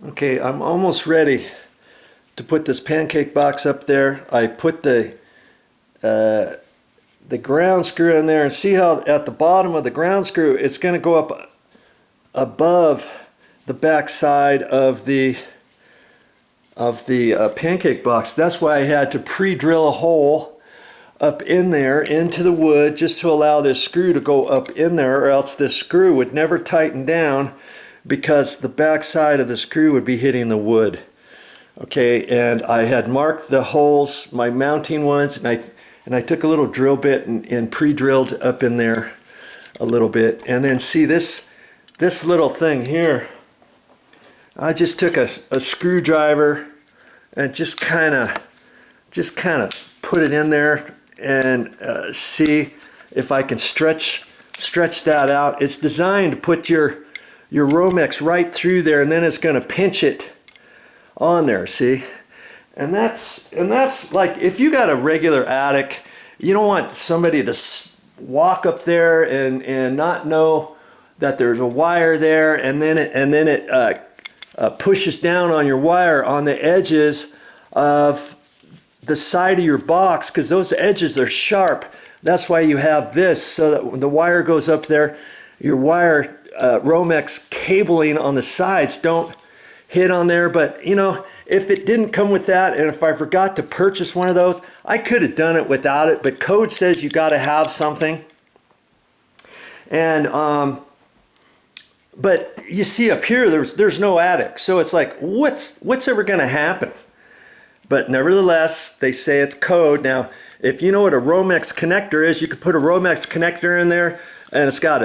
Okay, I'm almost ready to put this pancake box up there. I put the ground screw in there, and see how at the bottom of the ground screw it's going to go up above the back side of the pancake box. That's why I had to pre-drill a hole up in there into the wood just to allow this screw to go up in there, or else this screw would never tighten down because the back side of the screw would be hitting the wood. Okay, and I had marked the holes, my mounting ones, and I took a little drill bit and pre-drilled up in there a little bit. And then see this little thing here, I just took a screwdriver and just kind of put it in there and see if I can stretch that out. It's designed to put your Romex right through there, and then it's going to pinch it on there, see? And that's like, if you got a regular attic, you don't want somebody to walk up there and not know that there's a wire there, and then it pushes down on your wire on the edges of the side of your box, because those edges are sharp. That's why you have this, so that when the wire goes up there, your wire Romex cabling on the sides don't hit on there. But you know, if it didn't come with that, and if I forgot to purchase one of those, I could have done it without it, but code says you got to have something. And but you see up here, there's no attic, so it's like, what's ever going to happen? But nevertheless, they say it's code. Now, if you know what a Romex connector is, you could put a Romex connector in there, and it's got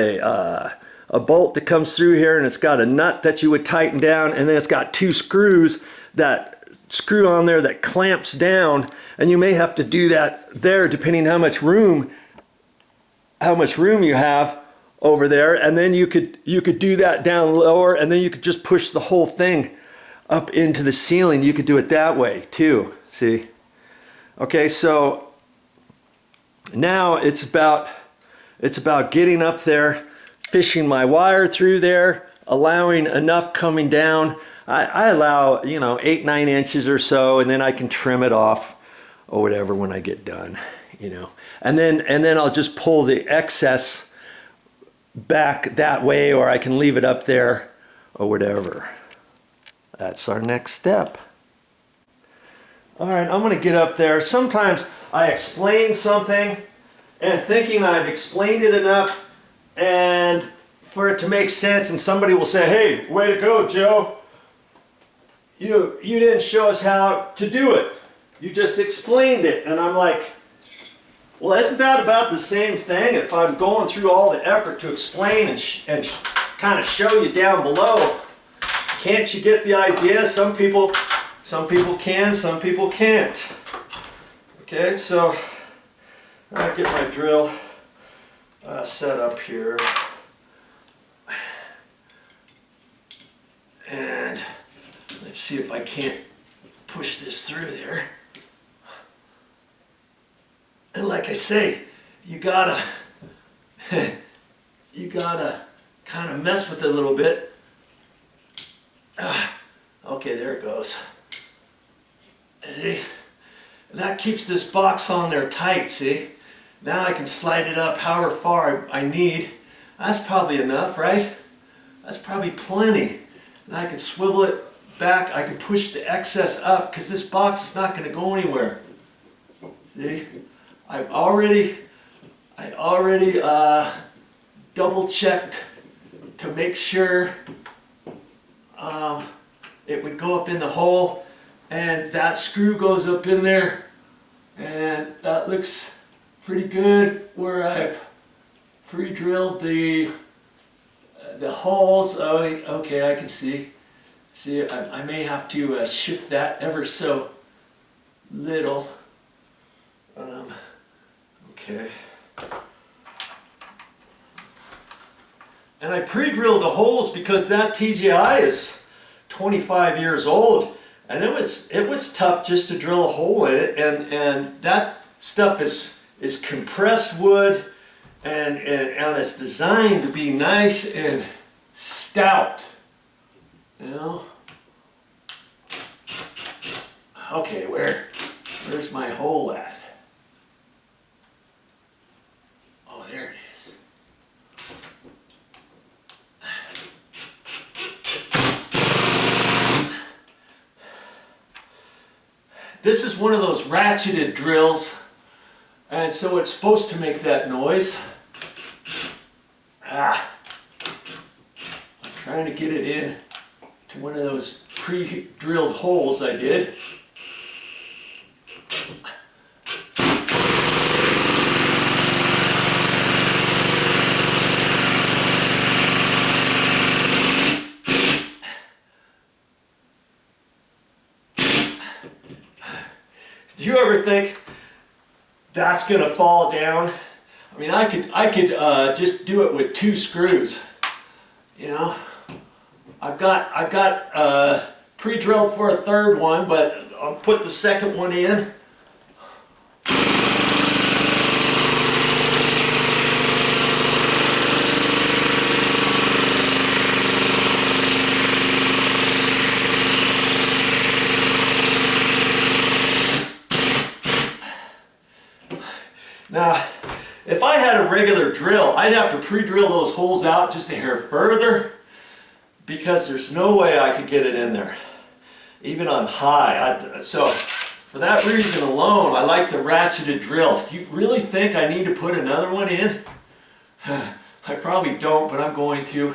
a bolt that comes through here, and it's got a nut that you would tighten down, and then it's got two screws that screw on there that clamps down, and you may have to do that there depending how much room you have over there. And then you could do that down lower, and then you could just push the whole thing up into the ceiling. You could do it that way too, see? Okay, so now it's about getting up there, fishing my wire through there, allowing enough coming down. I allow, 8-9 inches or so, and then I can trim it off or whatever when I get done, and then I'll just pull the excess back that way, or I can leave it up there or whatever. That's our next step. All right, I'm going to get up there. Sometimes I explain something and thinking I've explained it enough and for it to make sense, and somebody will say, "Hey, way to go, Joe. You didn't show us how to do it. You just explained it." And I'm like, well, isn't that about the same thing? If I'm going through all the effort to explain and kind of show you down below, can't you get the idea? Some people can, some people can't. Okay, so I get my drill set up here, and let's see if I can't push this through there. And like I say, you gotta kind of mess with it a little bit. Okay, there it goes. See? That keeps this box on there tight, see? Now I can slide it up however far I need. That's probably enough, right? That's probably plenty. And I can swivel it back. I can push the excess up, because this box is not going to go anywhere. See? I already double checked to make sure it would go up in the hole, and that screw goes up in there, and that looks pretty good where I've pre-drilled the holes. Oh, okay, I can see. See, I may have to shift that ever so little. Okay. And I pre-drilled the holes because that TGI is 25 years old, and it was tough just to drill a hole in it, and that stuff is compressed wood, and it's designed to be nice and stout. Now, okay, where's my hole at? Oh, there it is. This is one of those ratcheted drills, and so it's supposed to make that noise. I'm trying to get it in to one of those pre-drilled holes I did. Do you ever think that's gonna fall down? I mean, I could just do it with 2 screws. You know, I've got pre-drilled for a 3rd one, but I'll put the 2nd one in. Now, if I had a regular drill, I'd have to pre-drill those holes out just a hair further, because there's no way I could get it in there, even on high. So for that reason alone, I like the ratcheted drill. Do you really think I need to put another one in? I probably don't, but I'm going to.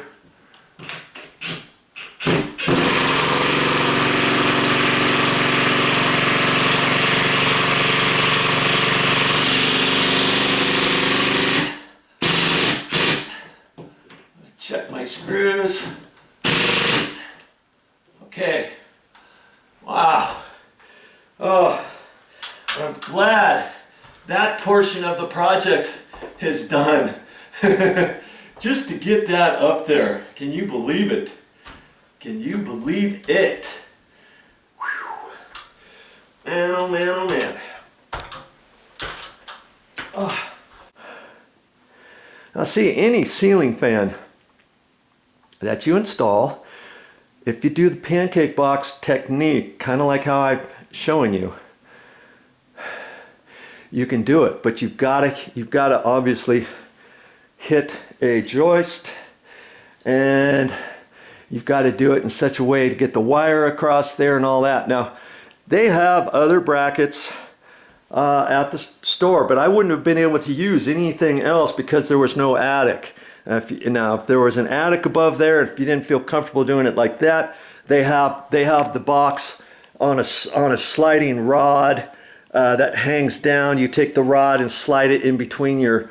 Check my screws. Okay. Wow. Oh, I'm glad that portion of the project is done. Just to get that up there. Can you believe it? Can you believe it? Whew. Man, oh man, oh man. Oh. Now see, any ceiling fan that you install, if you do the pancake box technique, kind of like how I'm showing you, you can do it, but you've got to obviously hit a joist, and you've got to do it in such a way to get the wire across there and all that. Now, they have other brackets at the store, but I wouldn't have been able to use anything else because there was no attic. If there was an attic above there, if you didn't feel comfortable doing it like that, they have the box on a sliding rod that hangs down. You take the rod and slide it in between your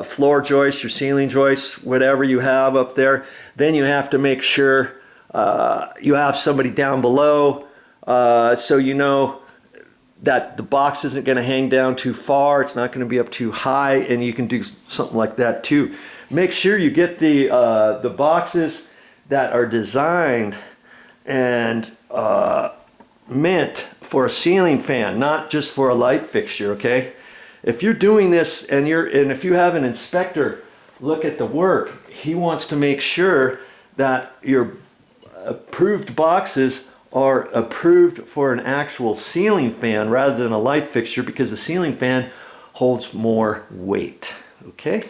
floor joists, your ceiling joists, whatever you have up there. Then you have to make sure you have somebody down below, so you know that the box isn't going to hang down too far. It's not going to be up too high, and you can do something like that too. Make sure you get the boxes that are designed and meant for a ceiling fan, not just for a light fixture. Okay, if you're doing this and if you have an inspector look at the work, he wants to make sure that your approved boxes are approved for an actual ceiling fan rather than a light fixture, because the ceiling fan holds more weight. Okay.